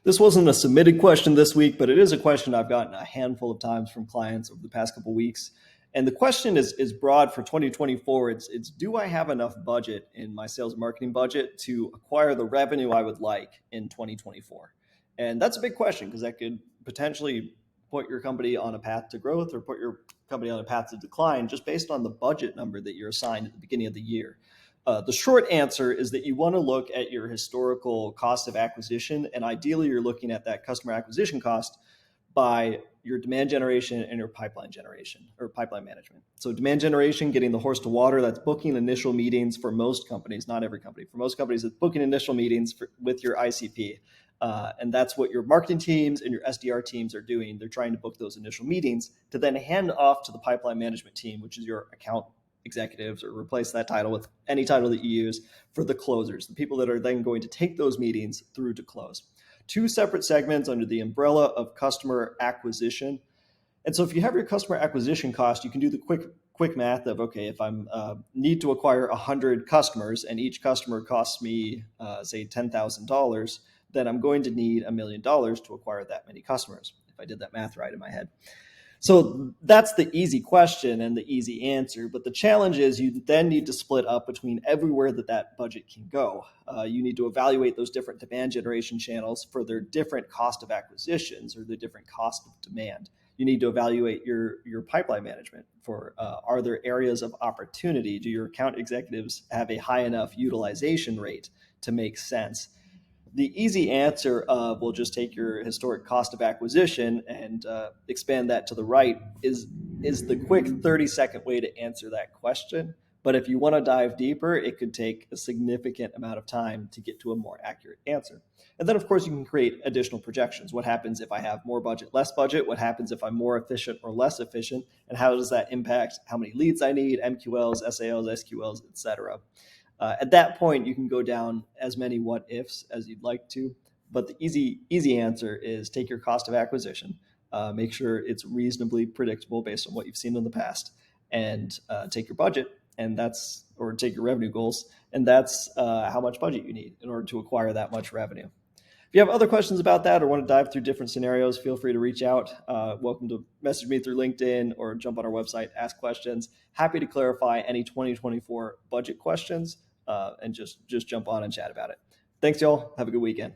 This wasn't a submitted question this week, but it is a question I've gotten a handful of times from clients over the past couple of weeks. And the question is broad for 2024. It's do I have enough budget in my sales and marketing budget to acquire the revenue I would like in 2024? And that's a big question because that could potentially put your company on a path to growth or put your company on a path to decline just based on the budget number that you're assigned at the beginning of the year. The short answer is that you want to look at your historical cost of acquisition, and ideally you're looking at that customer acquisition cost by your demand generation and your pipeline generation or pipeline management. So demand generation, getting the horse to water, that's booking initial meetings for most companies, not every company. For most companies, it's booking initial meetings with your ICP. And that's what your marketing teams and your SDR teams are doing. They're trying to book those initial meetings to then hand off to the pipeline management team, which is your account executives, or replace that title with any title that you use for the closers, the people that are then going to take those meetings through to close. Two separate segments under the umbrella of customer acquisition. And so if you have your customer acquisition cost, you can do the quick math of, okay, if I'm need to acquire 100 customers and each customer costs me, say, $10,000, then I'm going to need $1 million to acquire that many customers, if I did that math right in my head. So that's the easy question and the easy answer. But the challenge is you then need to split up between everywhere that budget can go. You need to evaluate those different demand generation channels for their different cost of acquisitions or the different cost of demand. You need to evaluate your pipeline management for are there areas of opportunity? Do your account executives have a high enough utilization rate to make sense? The easy answer of we'll just take your historic cost of acquisition and expand that to the right is the quick 30-second way to answer that question. But if you want to dive deeper, it could take a significant amount of time to get to a more accurate answer. And then, of course, you can create additional projections. What happens if I have more budget, less budget? What happens if I'm more efficient or less efficient? And how does that impact how many leads I need, MQLs, SALs, SQLs, et cetera? At that point, you can go down as many what ifs as you'd like to, but the easy answer is take your cost of acquisition, make sure it's reasonably predictable based on what you've seen in the past, and take your budget, or take your revenue goals, and that's how much budget you need in order to acquire that much revenue. If you have other questions about that or want to dive through different scenarios, feel free to reach out. Welcome to message me through LinkedIn or jump on our website, ask questions. Happy to clarify any 2024 budget questions and just jump on and chat about it. Thanks, y'all. Have a good weekend.